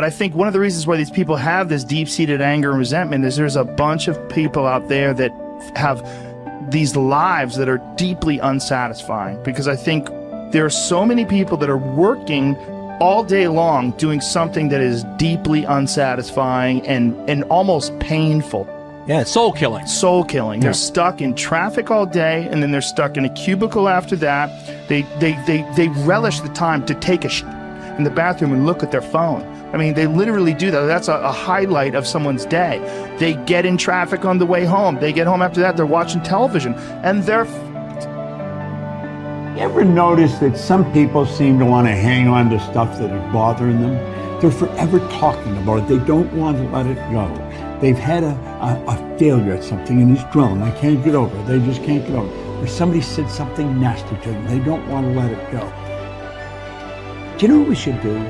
But I think one of the reasons why these people have this deep-seated anger and resentment is there's a bunch of people out there that have these lives that are deeply unsatisfying, because I think there are so many people that are working all day long doing something that is deeply unsatisfying and almost painful. Yeah, soul killing. Soul killing. Yeah. They're stuck in traffic all day, and then they're stuck in a cubicle after that. They relish the time to take a in the bathroom and look at their phone. I mean, they literally do that. That's a highlight of someone's day. They get in traffic on the way home. They get home after that, they're watching television, and they're... You ever notice that some people seem to want to hang on to stuff that is bothering them? They're forever talking about it. They don't want to let it go. They've had a failure at something and it's grown. They can't get over it. They just can't get over it. Or somebody said something nasty to them. They don't want to let it go. Do you know what we should do?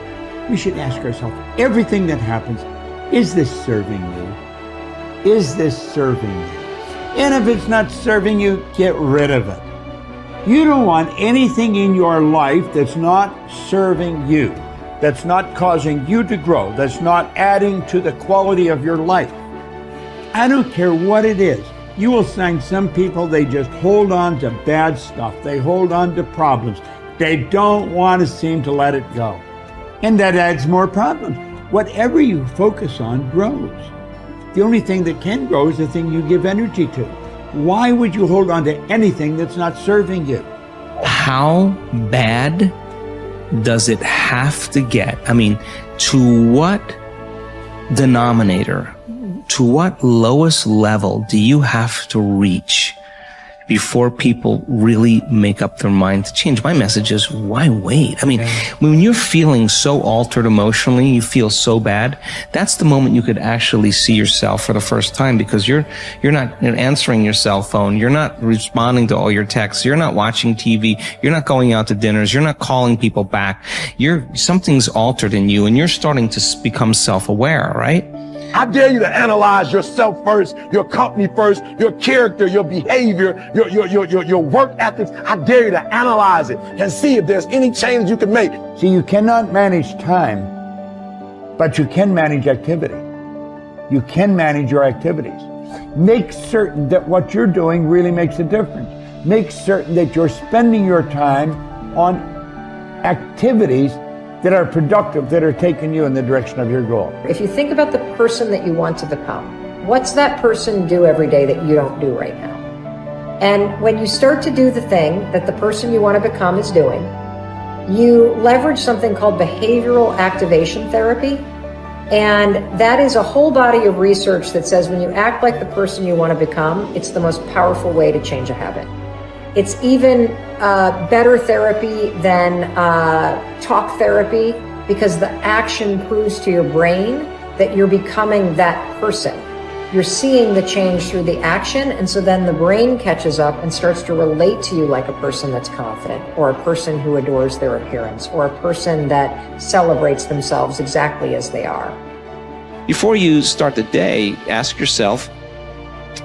We should ask ourselves, everything that happens, is this serving you? Is this serving you? And if it's not serving you, get rid of it. You don't want anything in your life that's not serving you, that's not causing you to grow, that's not adding to the quality of your life. I don't care what it is. You will find some people, they just hold on to bad stuff. They hold on to problems. They don't want to seem to let it go. And that adds more problems. Whatever you focus on grows. The only thing that can grow is the thing you give energy to. Why would you hold on to anything that's not serving you? How bad does it have to get? I mean, to what denominator, to what lowest level do you have to reach before people really make up their mind to change? My message is, why wait? I mean, when you're feeling so altered emotionally, you feel so bad, that's the moment you could actually see yourself for the first time, because you're not answering your cell phone, you're not responding to all your texts, you're not watching TV, you're not going out to dinners, you're not calling people back. Something's altered in you, and you're starting to become self-aware, right? I dare you to analyze yourself first, your company first, your character, your behavior, your work ethics. I dare you to analyze it and see if there's any change you can make. See, you cannot manage time, but you can manage activity. You can manage your activities. Make certain that what you're doing really makes a difference. Make certain that you're spending your time on activities that are productive, that are taking you in the direction of your goal. If you think about the person that you want to become, what's that person do every day that you don't do right now? And when you start to do the thing that the person you want to become is doing, you leverage something called behavioral activation therapy. And that is a whole body of research that says when you act like the person you want to become, it's the most powerful way to change a habit. It's even better therapy than talk therapy, because the action proves to your brain that you're becoming that person. You're seeing the change through the action, and so then the brain catches up and starts to relate to you like a person that's confident, or a person who adores their appearance, or a person that celebrates themselves exactly as they are. Before you start the day, ask yourself,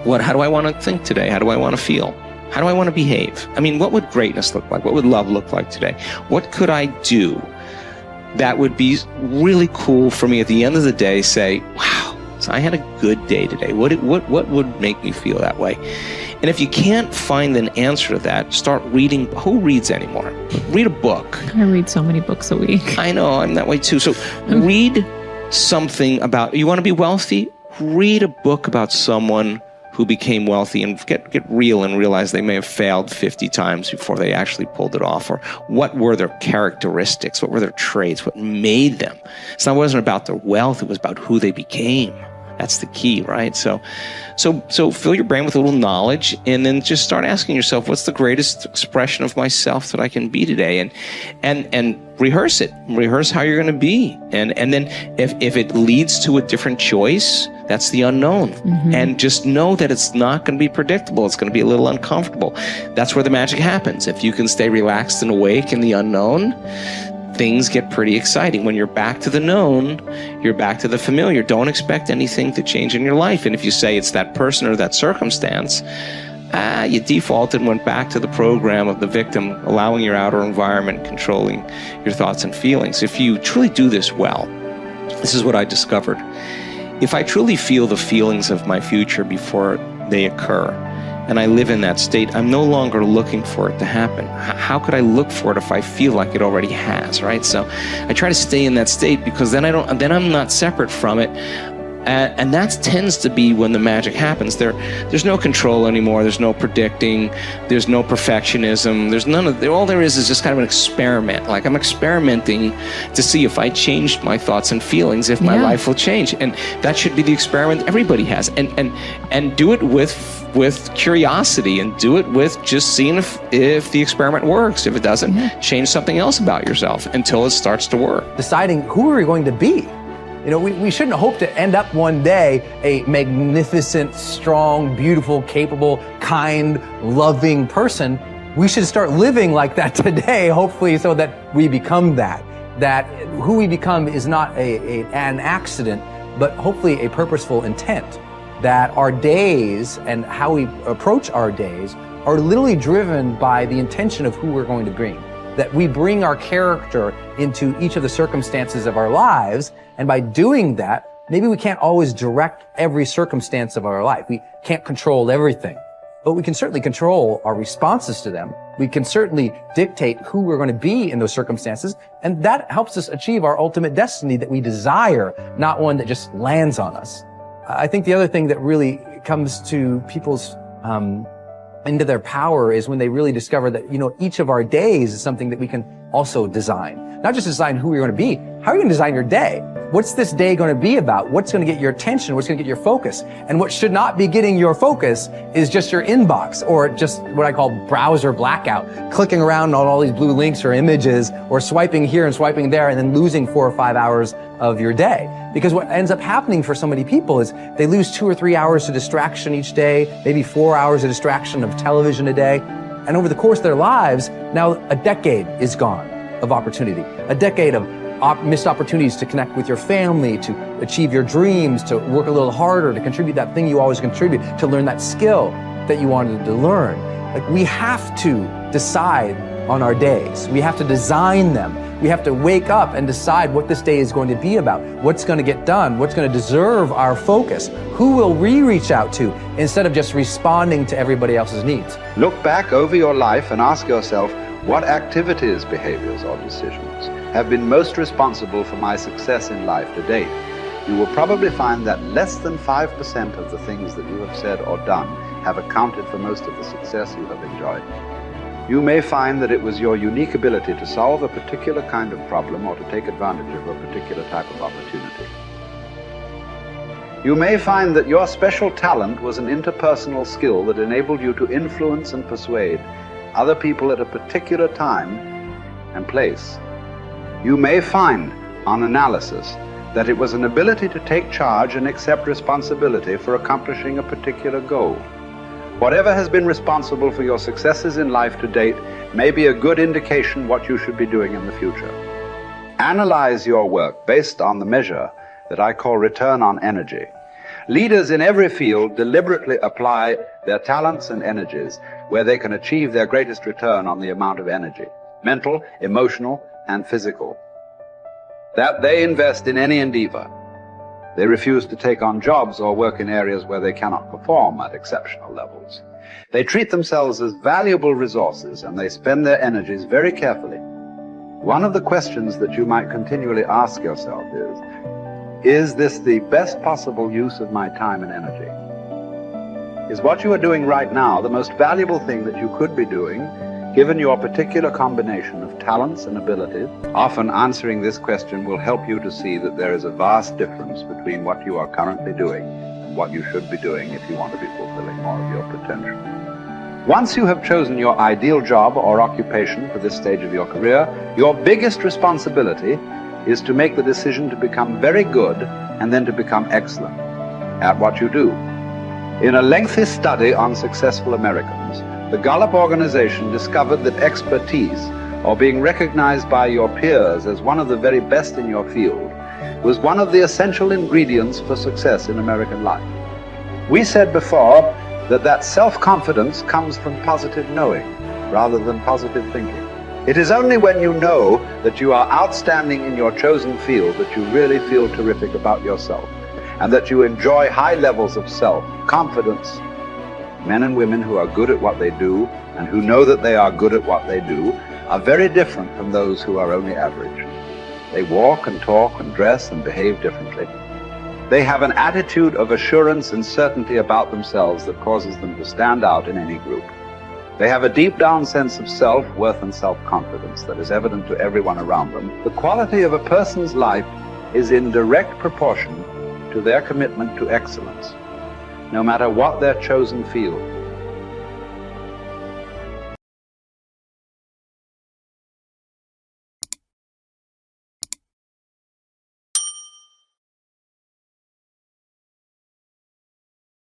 how do I want to think today? How do I want to feel? How do I want to behave? I mean, what would greatness look like? What would love look like today? What could I do that would be really cool for me at the end of the day? Say, wow, so I had a good day today. What would make me feel that way? And if you can't find an answer to that, start reading. Who reads anymore? Read a book. I read so many books a week. I know, I'm that way too. So read something about, you want to be wealthy? Read a book about someone who became wealthy, and get real and realize they may have failed 50 times before they actually pulled it off. Or what were their characteristics? What were their traits? What made them? So it wasn't about their wealth, it was about who they became. That's the key, right? So fill your brain with a little knowledge, and then just start asking yourself, what's the greatest expression of myself that I can be today? And rehearse it. Rehearse how you're going to be. And then if it leads to a different choice, that's the unknown. Mm-hmm. And just know that it's not going to be predictable. It's going to be a little uncomfortable. That's where the magic happens. If you can stay relaxed and awake in the unknown, things get pretty exciting. When you're back to the known, you're back to the familiar. Don't expect anything to change in your life. And if you say it's that person or that circumstance, you defaulted and went back to the program of the victim, allowing your outer environment controlling your thoughts and feelings. If you truly do this well, This is what I discovered. If I truly feel the feelings of my future before they occur, and I live in that state, I'm no longer looking for it to happen. How could I look for it if I feel like it already has, right? So I try to stay in that state, because then I'm not separate from it. And that tends to be when the magic happens. There's no control anymore. There's no predicting. There's no perfectionism. There's none of. All there is just kind of an experiment. Like, I'm experimenting to see if I changed my thoughts and feelings, if my life will change. And that should be the experiment everybody has. And do it with curiosity, and do it with just seeing if the experiment works. If it doesn't, change something else about yourself until it starts to work. Deciding who are we going to be. You know, we shouldn't hope to end up one day a magnificent, strong, beautiful, capable, kind, loving person. We should start living like that today, hopefully, so that we become that. That who we become is not an accident, but hopefully a purposeful intent. That our days and how we approach our days are literally driven by the intention of who we're going to bring. That we bring our character into each of the circumstances of our lives, and by doing that, maybe we can't always direct every circumstance of our life. We can't control everything, but we can certainly control our responses to them. We can certainly dictate who we're going to be in those circumstances, and that helps us achieve our ultimate destiny that we desire, not one that just lands on us. I think the other thing that really comes to people's into their power is when they really discover that, you know, each of our days is something that we can also design. Not just design who you're going to be. How are you going to design your day? What's this day going to be about? What's going to get your attention? What's going to get your focus? And what should not be getting your focus is just your inbox, or just what I call browser blackout, clicking around on all these blue links or images, or swiping here and swiping there, and then losing 4 or 5 hours of your day. Because what ends up happening for so many people is they lose 2 or 3 hours to distraction each day, maybe 4 hours of distraction of television a day. And over the course of their lives, now a decade is gone of opportunity, a decade of missed opportunities to connect with your family, to achieve your dreams, to work a little harder, to contribute that thing you always contribute, to learn that skill that you wanted to learn. Like, we have to decide on our days. We have to design them. We have to wake up and decide what this day is going to be about, what's going to get done, what's going to deserve our focus, who will we reach out to, instead of just responding to everybody else's needs. Look back over your life and ask yourself, what activities, behaviors, or decisions have been most responsible for my success in life to date? You will probably find that less than 5% of the things that you have said or done have accounted for most of the success you have enjoyed. You may find that it was your unique ability to solve a particular kind of problem or to take advantage of a particular type of opportunity. You may find that your special talent was an interpersonal skill that enabled you to influence and persuade other people at a particular time and place. You may find, on analysis, that it was an ability to take charge and accept responsibility for accomplishing a particular goal. Whatever has been responsible for your successes in life to date may be a good indication what you should be doing in the future. Analyze your work based on the measure that I call return on energy. Leaders in every field deliberately apply their talents and energies where they can achieve their greatest return on the amount of energy, mental, emotional, and physical, that they invest in any endeavor. They refuse to take on jobs or work in areas where they cannot perform at exceptional levels. They treat themselves as valuable resources, and they spend their energies very carefully. One of the questions that you might continually ask yourself is this the best possible use of my time and energy? Is what you are doing right now the most valuable thing that you could be doing, given your particular combination of talents and abilities? Often answering this question will help you to see that there is a vast difference between what you are currently doing and what you should be doing if you want to be fulfilling more of your potential. Once you have chosen your ideal job or occupation for this stage of your career, your biggest responsibility is to make the decision to become very good and then to become excellent at what you do. In a lengthy study on successful Americans, the Gallup organization discovered that expertise, or being recognized by your peers as one of the very best in your field, was one of the essential ingredients for success in American life. We said before that self-confidence comes from positive knowing rather than positive thinking. It is only when you know that you are outstanding in your chosen field that you really feel terrific about yourself, and that you enjoy high levels of self-confidence. Men and women who are good at what they do and who know that they are good at what they do are very different from those who are only average. They walk and talk and dress and behave differently. They have an attitude of assurance and certainty about themselves that causes them to stand out in any group. They have a deep down sense of self-worth and self-confidence that is evident to everyone around them. The quality of a person's life is in direct proportion to their commitment to excellence, no matter what their chosen field.